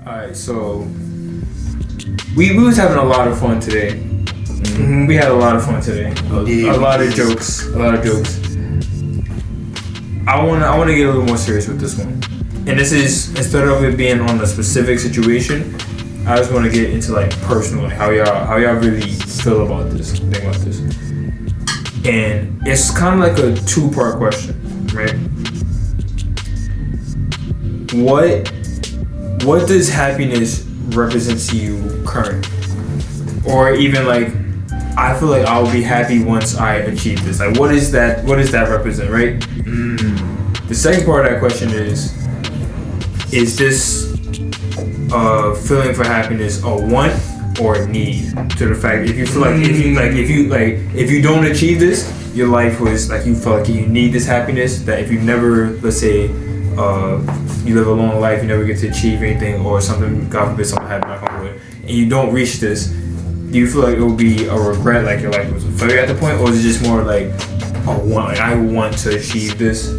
Alright, so we was having a lot of fun today. Mm-hmm. We had a lot of fun today. A lot of jokes. I wanna get a little more serious with this one. And this is, instead of it being on a specific situation, I just want to get into like personal, like how y'all really feel about this, think about this. And it's kind of like a two-part question, right? What does happiness represent to you currently? Or even like, I feel like I'll be happy once I achieve this. Like, what does that represent, right? The second part of that question is this feeling for happiness a want or a need? To the fact, if you feel like if you don't achieve this, your life was like, you felt like you need this happiness, that if you never, let's say, you live a long life, you never get to achieve anything, or something, God forbid, something happens, and you don't reach this, do you feel like it would be a regret, like your life was a failure at the point, or is it just more like a want, like I want to achieve this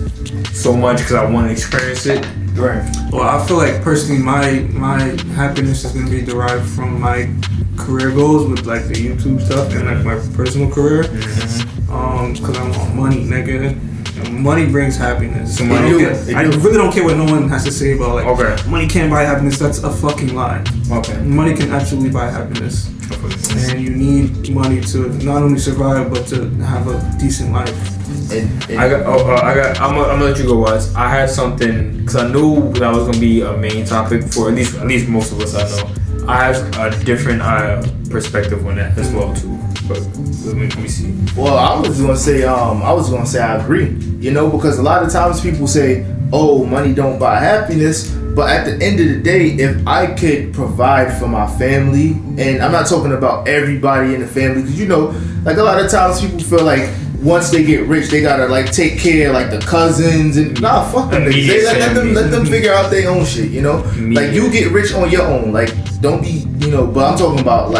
so much because I want to experience it? Right. Well, I feel like personally, my happiness is gonna be derived from my career goals with like the YouTube stuff and like my personal career. Cause I want money, nigga. Money brings happiness. So I really don't care what no one has to say about like money can't buy happiness. That's a fucking lie. Okay. Money can absolutely buy happiness. And you need money to not only survive but to have a decent life. I'm gonna let you go, Wes. I had something because I knew that was gonna be a main topic for at least most of us I know. I have a different perspective on that as well too. But let me see. Well, I was gonna say I agree. You know, because a lot of times people say, "Oh, money don't buy happiness." But at the end of the day, if I could provide for my family, and I'm not talking about everybody in the family, because you know, like a lot of times people feel like once they get rich, they gotta like take care of like the cousins and fuck them. Let them figure out their own shit. You know, like you get rich on your own. Like don't be, you know. But I'm talking about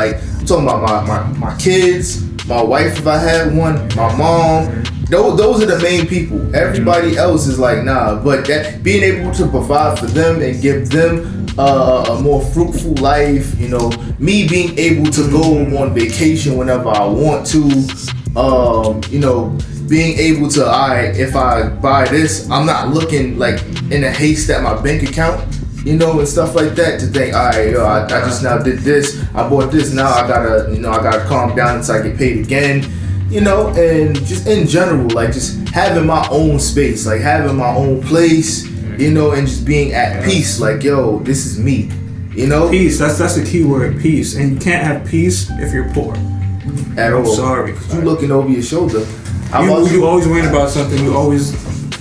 my kids, my wife if I had one, my mom. Those are the main people. Everybody else is like, nah. But that being able to provide for them and give them a more fruitful life, you know, me being able to go on vacation whenever I want to, you know, being able to, if I buy this, I'm not looking like in a haste at my bank account, you know, and stuff like that, to think, I just now did this, I bought this, now I gotta calm down until I get paid again. You know, and just in general, like just having my own space, like having my own place, you know, and just being at peace, like, yo, this is me, you know? Peace, that's the key word, peace. And you can't have peace if you're poor. At all. I'm sorry. You looking over your shoulder. You always worrying about something, you always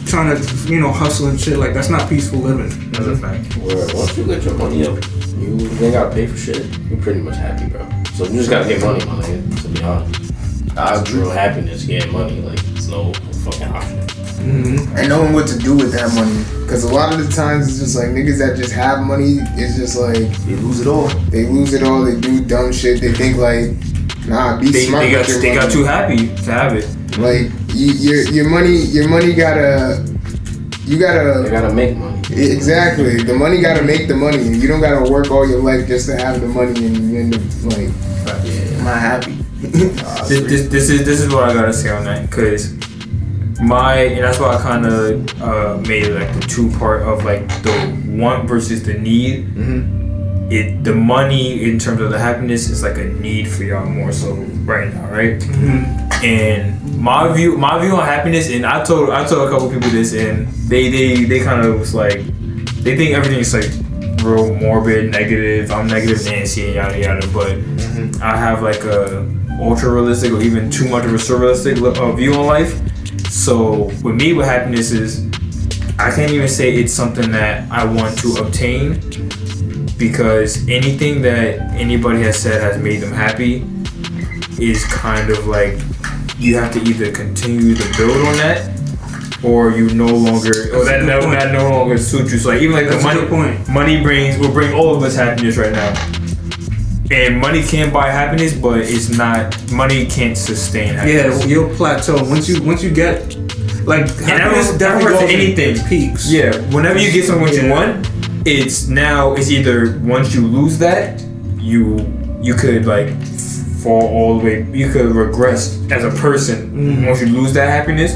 trying to, you know, hustle and shit, like that's not peaceful living. That's a fact. Once you get your money up, you ain't gotta pay for shit, you're pretty much happy, bro. So you just gotta get money, my nigga, to be honest. Real happiness, getting money, like it's no fucking option. And knowing what to do with that money, because a lot of the times it's just like niggas that just have money, it's just like they lose it all. They do dumb shit. They think like, nah, be smart. They got too happy to have it. Like your money gotta. They gotta make money. Exactly. The money gotta make the money. You don't gotta work all your life just to have the money, and you end up like, I'm not happy. This is what I gotta say on that, cause and that's why I kind of made it like the two part of like the want versus the need. The money in terms of the happiness is like a need for y'all more so right now, right? And my view on happiness, and I told a couple people this, and they kind of was like, they think everything is like real morbid, negative. I'm negative Nancy and yada yada, but I have like a ultra realistic or even too much of a surrealistic view on life. So with me, what happiness is, I can't even say it's something that I want to obtain, because anything that anybody has said has made them happy is kind of like, you have to either continue to build on that, or you no longer, or that no longer suits you. So like, even like the money will bring all of us happiness right now. And money can buy happiness, but it's not, money can't sustain happiness. Yeah, you'll plateau. Once you get, like, happiness definitely goes to anything. Peaks. Yeah, whenever you get something you want, it's either once you lose that, you could like fall all the way. You could regress as a person once you lose that happiness,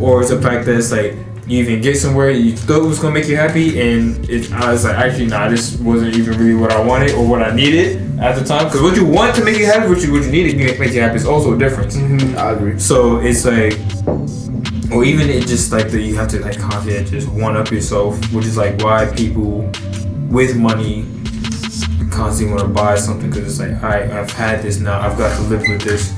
or it's the fact that it's like you even get somewhere you thought it was gonna make you happy, and I was like, actually, nah, this wasn't even really what I wanted or what I needed at the time. Because what you want to make you happy, what you need to make you happy is also a difference. I agree. So it's like, or even it just like that you have to like constantly just one up yourself, which is like why people with money constantly want to buy something, because it's like, alright, I've had this now, I've got to live with this.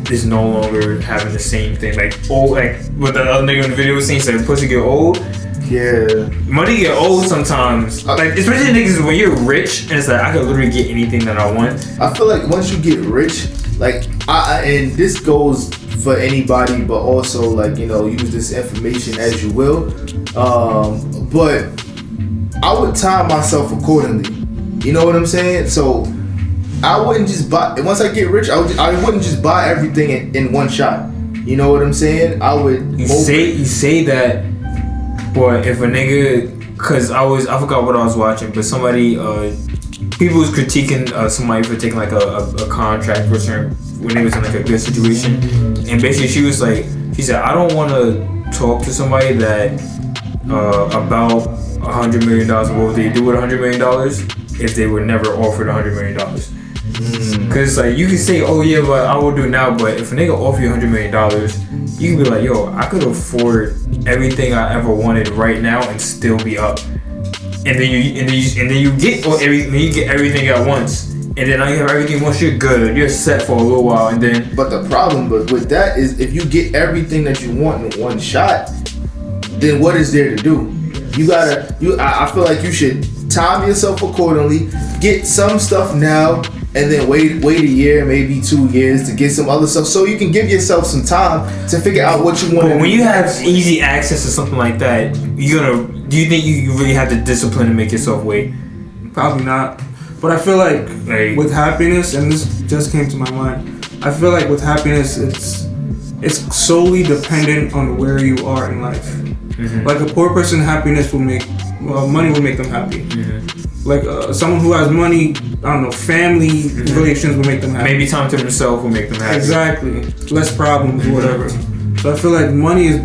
It's no longer having the same thing. Like old, like what the other nigga in the video was saying, said pussy get old. Yeah. Money get old sometimes. Like especially niggas when you're rich and it's like I can literally get anything that I want. I feel like once you get rich, like and this goes for anybody, but also like, you know, use this information as you will. But I would time myself accordingly. You know what I'm saying? So I wouldn't just buy. Once I get rich, I wouldn't just buy everything in one shot. You know what I'm saying? I would. You say that, but if a nigga, cause I forgot what I was watching, but somebody, people was critiquing somebody for taking like a contract for certain when they was in like a good situation, and basically she said I don't want to talk to somebody that about $100 million. What would they do with $100 million if they were never offered $100 million? Cause like you can say, oh yeah, but I will do it now. But if a nigga offer you $100 million, you can be like, yo, I could afford everything I ever wanted right now and still be up. And then you get everything at once. And then now you have everything once you're good. You're set for a little while, and then. But the problem with that is if you get everything that you want in one shot, then what is there to do? I feel like you should time yourself accordingly. Get some stuff now. And then wait a year, maybe 2 years to get some other stuff, so you can give yourself some time to figure out what you want. But when you have easy access to something like that, do you think you really have the discipline to make yourself wait? Probably not. But I feel like with happiness, and this just came to my mind, I feel like with happiness, it's solely dependent on where you are in life. Mm-hmm. Like a poor person, happiness money will make them happy. Mm-hmm. Like someone who has money, I don't know, family relations will make them happy. Maybe time to themselves will make them happy. Exactly. Less problems, whatever. So I feel like money is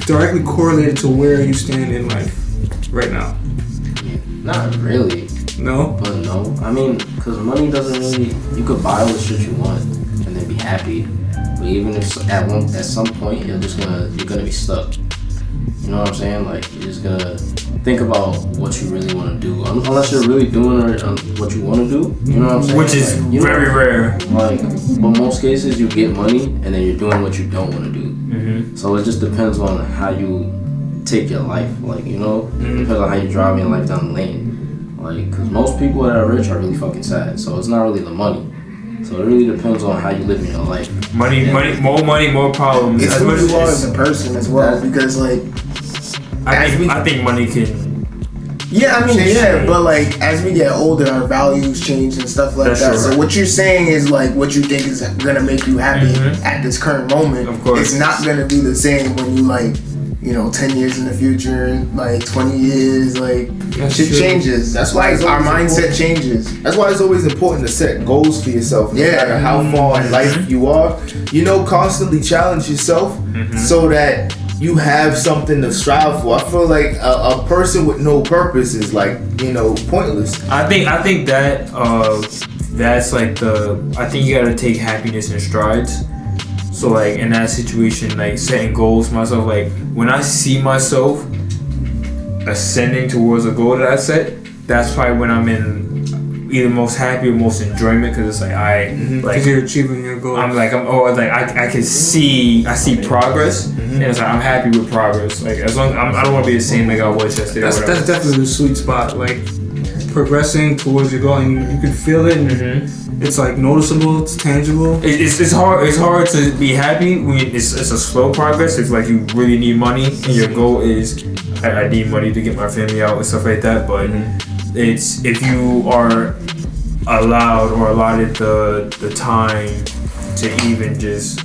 directly correlated to where you stand in life right now. Not really. No? But no. I mean, because money doesn't really... You could buy all the shit you want and then be happy. But even if at some point you're gonna be stuck. You know what I'm saying? Like, you're just gonna think about what you really want to do. Unless you're really doing what you want to do. You know what I'm saying? Which is very rare. Like, but most cases you get money and then you're doing what you don't want to do. Mm-hmm. So it just depends on how you take your life. Like, you know? It depends on how you drive your life down the lane. Like, because most people that are rich are really fucking sad. So it's not really the money. So it really depends on how you live in your life. Money, more problems. It's who you are as a person as well, because like I think money can. Yeah, I mean, yeah, but like as we get older, our values change and stuff like that. Sure. So what you're saying is like what you think is gonna make you happy at this current moment. Of course, it's not gonna be the same when you like, you know, 10 years in the future, like 20 years, like shit changes. That's why our mindset changes. That's why it's always important to set goals for yourself. No matter how far in life you are, you know, constantly challenge yourself so that you have something to strive for. I feel like a person with no purpose is like, you know, pointless. I think that that's like I think you gotta take happiness in strides. So like in that situation, like setting goals for myself, like when I see myself ascending towards a goal that I set, that's probably when I'm in either most happy or most enjoyment, because it's like because you're achieving your goals. I can see progress, and it's like I'm happy with progress. Like as long I don't want to be the same nigga I was yesterday. That's definitely the sweet spot. Like progressing towards your goal, and you can feel it, and it's like noticeable, it's tangible. It's hard to be happy when it's a slow progress. It's like you really need money, and your goal is I need money to get my family out and stuff like that. But it's if you are allowed or allotted the time to even just,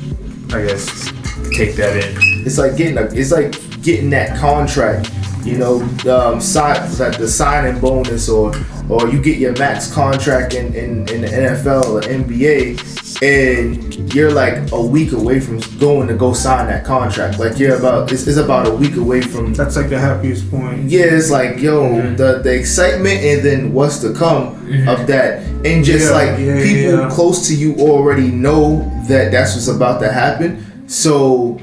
I guess, take that in. It's like getting that contract you know, like the signing bonus, or you get your max contract in the NFL or NBA, and you're like a week away from going to go sign that contract. Like it's about a week away from. That's like the happiest point. Yeah, it's like the excitement, and then what's to come of that, and just people close to you already know that that's what's about to happen. So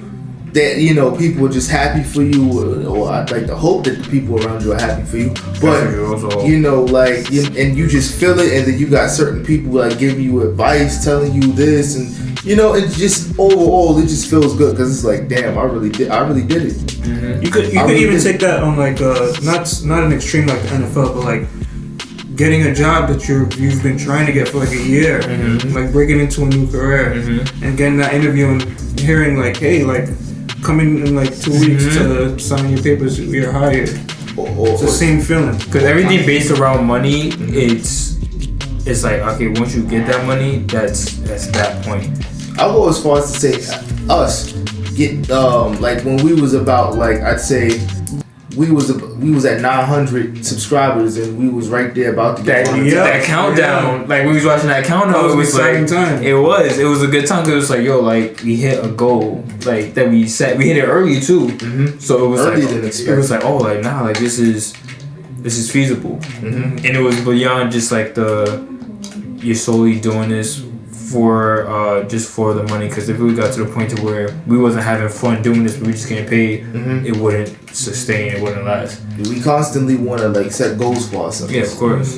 that, you know, people are just happy for you, or I'd like to hope that the people around you are happy for you. But you know, like, and you just feel it, and then you got certain people like giving you advice, telling you this, and you know, it just overall it just feels good because it's like, damn, I really did it. Mm-hmm. You could even take that on like not an extreme like the NFL, but like getting a job that you've been trying to get for like a year, like breaking into a new career, and getting that interview and hearing like, hey, like, come in like 2 weeks to sign your papers, you're hired. It's the same feeling. Because everything based around money, it's like, okay, once you get that money, that's that point. I'll go as far as to say us get like when we was about, like, I'd say we was at 900 subscribers, and we was right there about to get that countdown. Like we was watching that countdown. It was like time. It was a good time because it was like, yo, like we hit a goal like that we set. We hit it early too. So it was earlier like than expected. It was like, oh, like nah, like this is feasible. And it was beyond just like you're solely doing this for just for the money, because if we got to the point to where we wasn't having fun doing this, but we just getting paid, it wouldn't sustain, it wouldn't last. We constantly want to like set goals for ourselves. Yeah, of course.